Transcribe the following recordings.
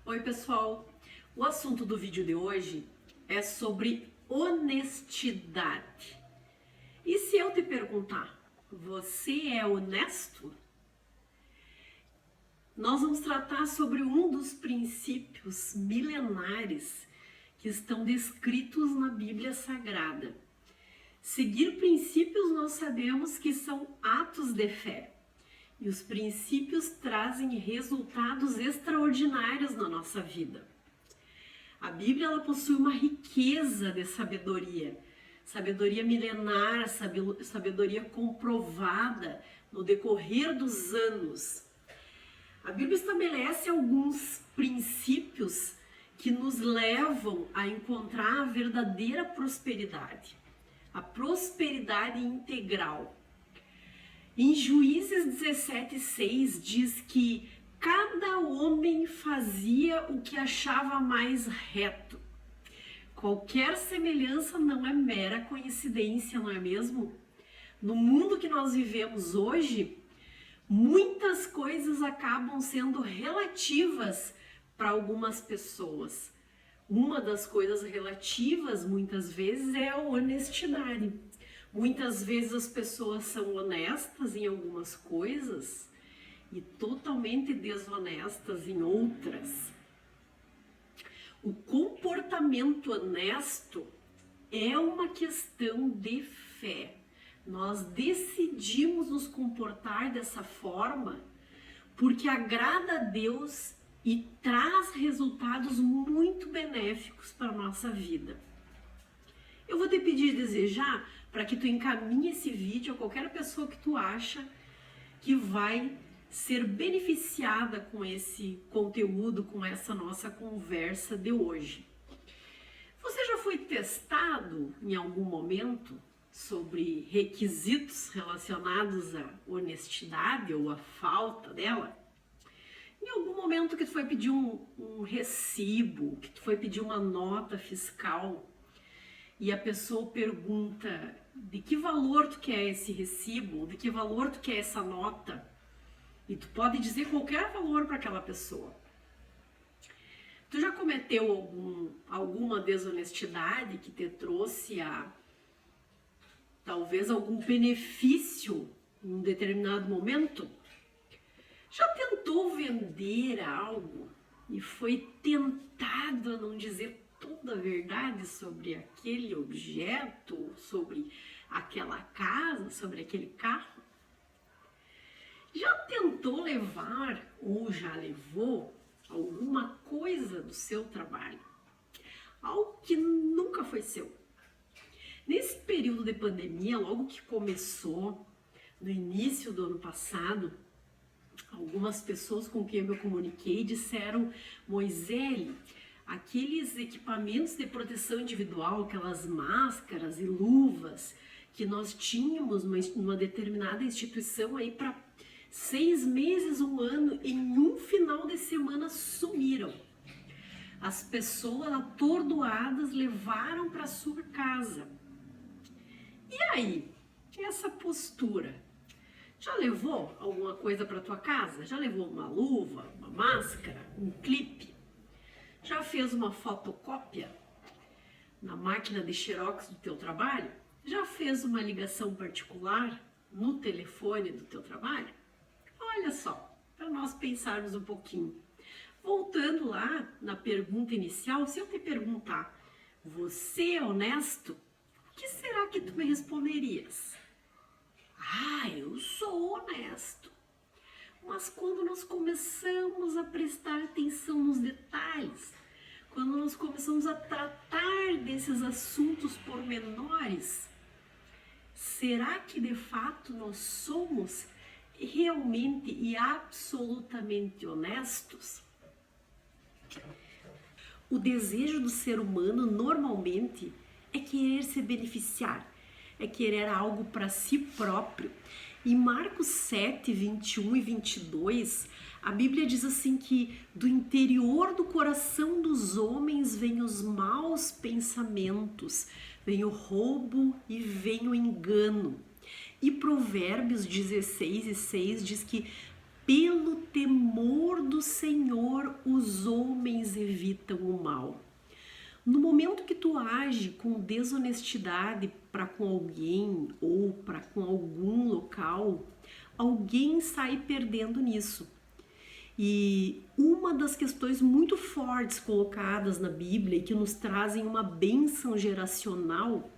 Oi pessoal, o assunto do vídeo de hoje é sobre honestidade. E se eu te perguntar, você é honesto? Nós vamos tratar sobre um dos princípios milenares que estão descritos na Bíblia Sagrada. Seguir princípios nós sabemos que são atos de fé. E os princípios trazem resultados extraordinários na nossa vida. A Bíblia ela possui uma riqueza de sabedoria. Sabedoria milenar, sabedoria comprovada no decorrer dos anos. A Bíblia estabelece alguns princípios que nos levam a encontrar a verdadeira prosperidade. A prosperidade integral. Em Juízes 17:6 diz que cada homem fazia o que achava mais reto. Qualquer semelhança não é mera coincidência, não é mesmo? No mundo que nós vivemos hoje, muitas coisas acabam sendo relativas para algumas pessoas. Uma das coisas relativas, muitas vezes, é a honestidade. Muitas vezes as pessoas são honestas em algumas coisas e totalmente desonestas em outras. O comportamento honesto é uma questão de fé. Nós decidimos nos comportar dessa forma porque agrada a Deus e traz resultados muito benéficos para a nossa vida. Eu vou te pedir e desejar para que tu encaminhe esse vídeo a qualquer pessoa que tu acha que vai ser beneficiada com esse conteúdo, com essa nossa conversa de hoje. Você já foi testado em algum momento sobre requisitos relacionados à honestidade ou à falta dela? Em algum momento que tu foi pedir um recibo, que tu foi pedir uma nota fiscal e a pessoa pergunta de que valor tu quer esse recibo, de que valor tu quer essa nota, e tu pode dizer qualquer valor para aquela pessoa. Tu já cometeu alguma desonestidade que te trouxe a talvez algum benefício em um determinado momento? Já tentou vender algo e foi tentado a não dizer toda a verdade sobre aquele objeto, sobre aquela casa, sobre aquele carro? Já tentou levar ou já levou alguma coisa do seu trabalho? Algo que nunca foi seu. Nesse período de pandemia, logo que começou, no início do ano passado, algumas pessoas com quem eu me comuniquei disseram: Moisele, aqueles equipamentos de proteção individual, aquelas máscaras e luvas que nós tínhamos numa determinada instituição aí para 6 meses, um ano, em um final de semana sumiram. As pessoas atordoadas levaram para sua casa. E aí, essa postura? Já levou alguma coisa para tua casa? Já levou uma luva, uma máscara, um clipe? Já fez uma fotocópia na máquina de xerox do teu trabalho? Já fez uma ligação particular no telefone do teu trabalho? Olha só, para nós pensarmos um pouquinho. Voltando lá na pergunta inicial, se eu te perguntar, você é honesto? O que será que tu me responderias? Eu sou honesto. Mas quando nós começamos a prestar atenção nos detalhes, quando nós começamos a tratar desses assuntos pormenores, será que de fato nós somos realmente e absolutamente honestos? O desejo do ser humano normalmente é querer se beneficiar, é querer algo para si próprio. Em Marcos 7, 21 e 22, a Bíblia diz assim que do interior do coração dos homens vêm os maus pensamentos, vem o roubo e vem o engano. E Provérbios 16 e 6 diz que pelo temor do Senhor os homens evitam o mal. No momento que tu age com desonestidade para com alguém ou para com algum local, alguém sai perdendo nisso. E uma das questões muito fortes colocadas na Bíblia e que nos trazem uma bênção geracional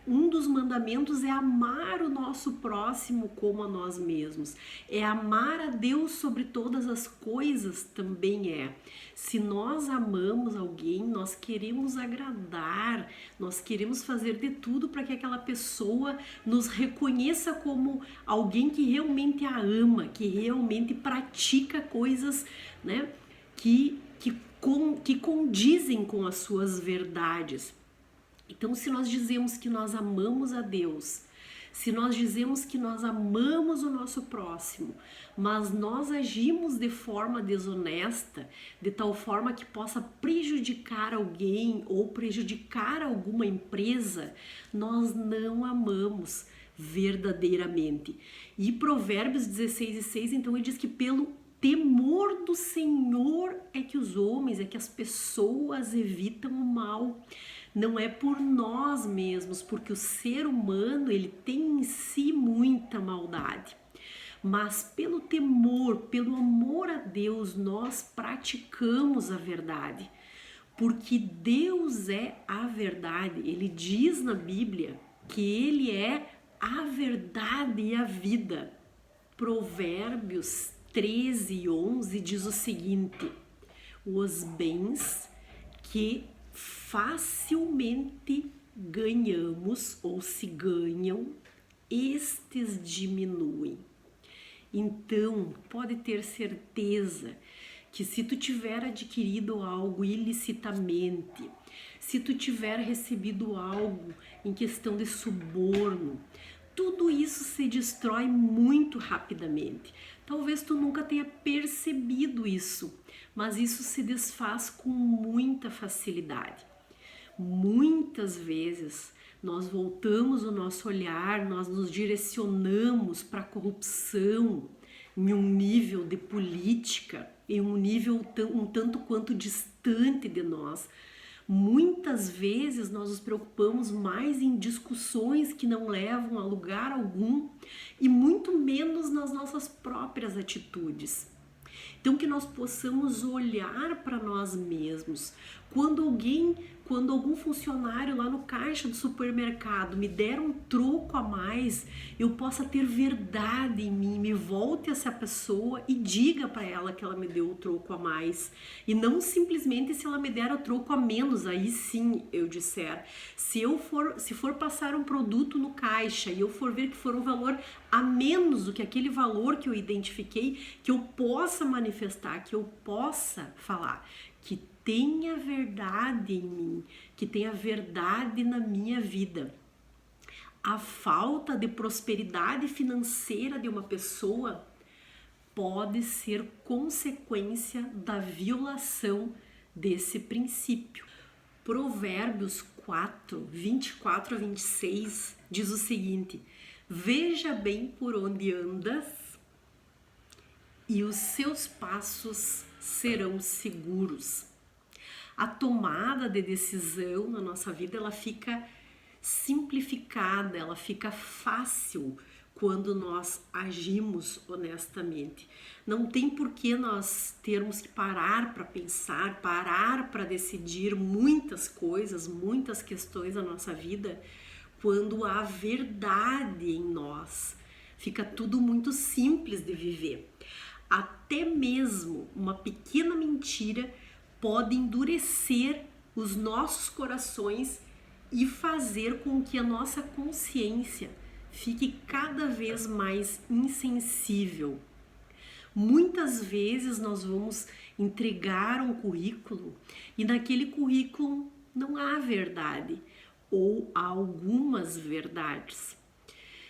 um dos mandamentos é amar o nosso próximo como a nós mesmos. É amar a Deus sobre todas as coisas também é. Se nós amamos alguém, nós queremos agradar, nós queremos fazer de tudo para que aquela pessoa nos reconheça como alguém que realmente a ama, que realmente pratica coisas, né, que condizem com as suas verdades. Então, se nós dizemos que nós amamos a Deus, se nós dizemos que nós amamos o nosso próximo, mas nós agimos de forma desonesta, de tal forma que possa prejudicar alguém ou prejudicar alguma empresa, nós não amamos verdadeiramente. E Provérbios 16:6, então, ele diz que pelo temor do Senhor é que os homens, é que as pessoas evitam o mal. Não é por nós mesmos, porque o ser humano, ele tem em si muita maldade. Mas pelo temor, pelo amor a Deus, nós praticamos a verdade. Porque Deus é a verdade. Ele diz na Bíblia que Ele é a verdade e a vida. Provérbios 13:11 diz o seguinte: os bens que facilmente ganhamos ou se ganham, estes diminuem. Então, pode ter certeza que se tu tiver adquirido algo ilicitamente, se tu tiver recebido algo em questão de suborno, tudo isso se destrói muito rapidamente. Talvez tu nunca tenha percebido isso, mas isso se desfaz com muita facilidade. Muitas vezes nós voltamos o nosso olhar, nós nos direcionamos para a corrupção em um nível de política, em um nível um tanto quanto distante de nós. Muitas vezes nós nos preocupamos mais em discussões que não levam a lugar algum e muito menos nas nossas próprias atitudes. Então, que nós possamos olhar para nós mesmos. Quando algum funcionário lá no caixa do supermercado me der um troco a mais, eu possa ter verdade em mim, me volte essa pessoa e diga para ela que ela me deu o troco a mais. E não simplesmente se ela me der o troco a menos, aí sim eu disser. Se for passar um produto no caixa e eu for ver que for um valor a menos do que aquele valor que eu identifiquei, que eu possa manifestar, que eu possa falar, que tenha verdade em mim, que tenha verdade na minha vida. A falta de prosperidade financeira de uma pessoa pode ser consequência da violação desse princípio. Provérbios 4:24-26 diz o seguinte: veja bem por onde andas e os seus passos serão seguros. A tomada de decisão na nossa vida, ela fica simplificada, ela fica fácil quando nós agimos honestamente. Não tem por que nós termos que parar para pensar, parar para decidir muitas coisas, muitas questões da nossa vida, quando há verdade em nós. Fica tudo muito simples de viver. Até mesmo uma pequena mentira pode endurecer os nossos corações e fazer com que a nossa consciência fique cada vez mais insensível. Muitas vezes nós vamos entregar um currículo e naquele currículo não há verdade ou há algumas verdades.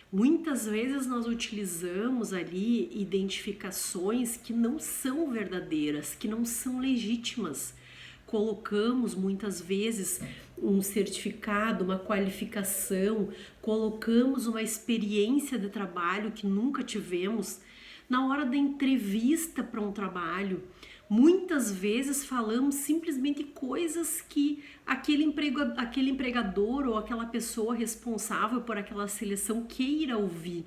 Muitas vezes nós utilizamos ali identificações que não são verdadeiras, que não são legítimas. Colocamos muitas vezes um certificado, uma qualificação, colocamos uma experiência de trabalho que nunca tivemos. Na hora da entrevista para um trabalho, Muitas vezes falamos simplesmente coisas que aquele empregador ou aquela pessoa responsável por aquela seleção queira ouvir.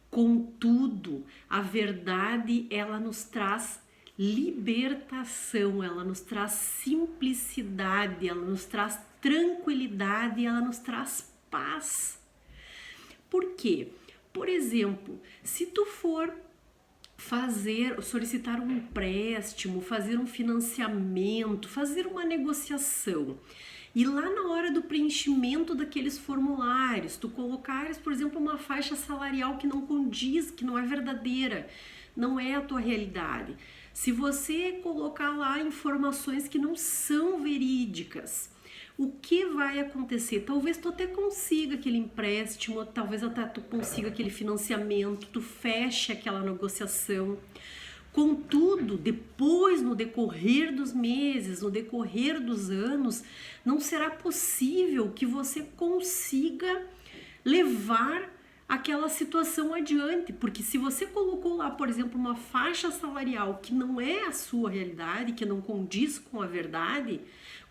Contudo, a verdade, ela nos traz libertação, ela nos traz simplicidade, ela nos traz tranquilidade, ela nos traz paz. Por quê? Por exemplo, se tu for solicitar um empréstimo, fazer um financiamento, fazer uma negociação, e lá na hora do preenchimento daqueles formulários, tu colocares, por exemplo, uma faixa salarial que não condiz, que não é verdadeira, não é a tua realidade. Se você colocar lá informações que não são verídicas, o que vai acontecer? Talvez tu até consiga aquele empréstimo, talvez até tu consiga aquele financiamento, tu feche aquela negociação. Contudo, depois, no decorrer dos meses, no decorrer dos anos, não será possível que você consiga levar aquela situação adiante, porque se você colocou lá, por exemplo, uma faixa salarial que não é a sua realidade, que não condiz com a verdade,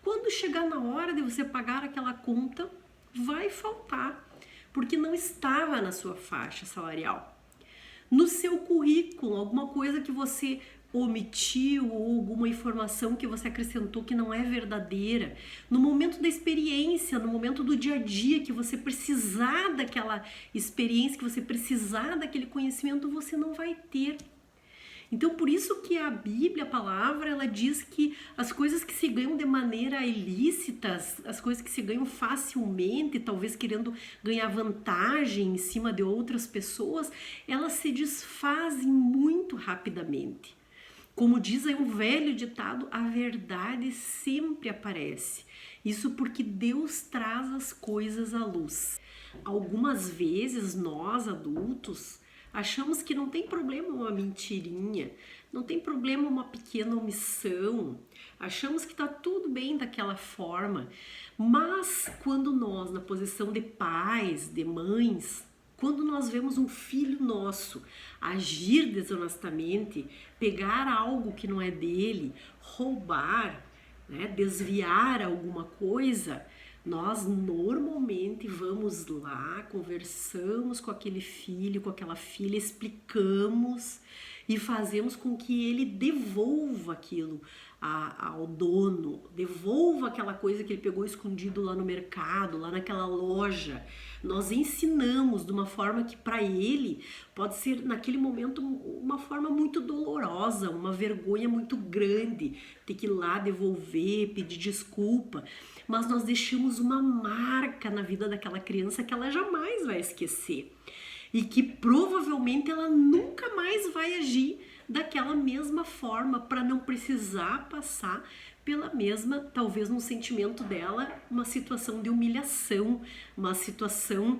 quando chegar na hora de você pagar aquela conta, vai faltar, porque não estava na sua faixa salarial. No seu currículo, alguma coisa que você omitiu ou alguma informação que você acrescentou que não é verdadeira. No momento da experiência, no momento do dia a dia que você precisar daquela experiência, que você precisar daquele conhecimento, você não vai ter. Então, por isso que a Bíblia, a palavra, ela diz que as coisas que se ganham de maneira ilícita, as coisas que se ganham facilmente, talvez querendo ganhar vantagem em cima de outras pessoas, elas se desfazem muito rapidamente. Como diz aí um velho ditado, a verdade sempre aparece. Isso porque Deus traz as coisas à luz. Algumas vezes nós, adultos, achamos que não tem problema uma mentirinha, não tem problema uma pequena omissão, achamos que está tudo bem daquela forma, mas quando nós, na posição de pais, de mães, quando nós vemos um filho nosso agir desonestamente, pegar algo que não é dele, roubar, né, desviar alguma coisa, nós normalmente vamos lá, conversamos com aquele filho, com aquela filha, explicamos e fazemos com que ele devolva aquilo ao dono, devolva aquela coisa que ele pegou escondido lá no mercado, lá naquela loja. Nós ensinamos de uma forma que para ele pode ser naquele momento uma forma muito dolorosa, uma vergonha muito grande, ter que ir lá devolver, pedir desculpa. Mas nós deixamos uma marca na vida daquela criança que ela jamais vai esquecer e que provavelmente ela nunca mais vai agir daquela mesma forma para não precisar passar pela mesma, talvez no sentimento dela, uma situação de humilhação, uma situação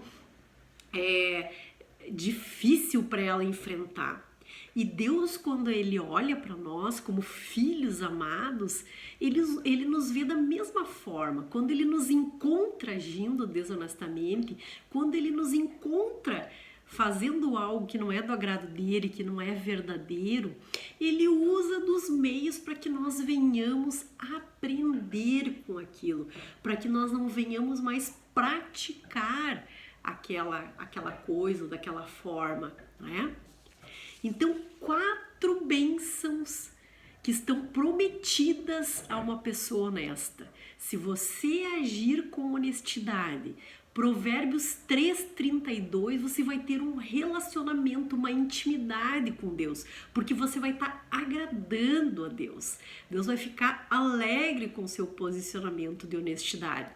difícil para ela enfrentar. E Deus, quando Ele olha para nós como filhos amados, ele nos vê da mesma forma. Quando Ele nos encontra agindo desonestamente, quando Ele nos encontra fazendo algo que não é do agrado dele, que não é verdadeiro, Ele usa dos meios para que nós venhamos aprender com aquilo, para que nós não venhamos mais praticar aquela coisa, daquela forma, né? Então, 4 bênçãos que estão prometidas a uma pessoa honesta. Se você agir com honestidade, Provérbios 3:32, você vai ter um relacionamento, uma intimidade com Deus, porque você vai estar agradando a Deus. Deus vai ficar alegre com o seu posicionamento de honestidade.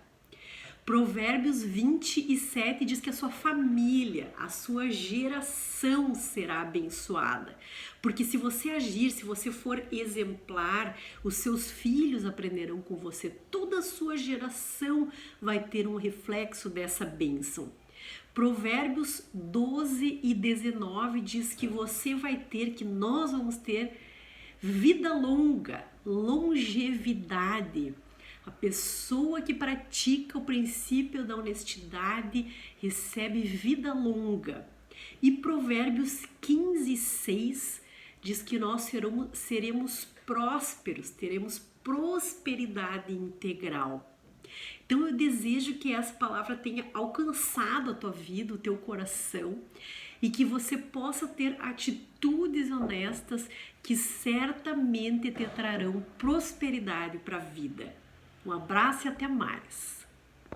Provérbios 27 diz que a sua família, a sua geração será abençoada. Porque se você agir, se você for exemplar, os seus filhos aprenderão com você. Toda a sua geração vai ter um reflexo dessa bênção. Provérbios 12:19 diz que você vai ter, que nós vamos ter vida longa, longevidade. A pessoa que pratica o princípio da honestidade recebe vida longa. E Provérbios 15:6 diz que nós seremos prósperos, teremos prosperidade integral. Então eu desejo que essa palavra tenha alcançado a tua vida, o teu coração, e que você possa ter atitudes honestas que certamente te trarão prosperidade para a vida. Um abraço e até mais!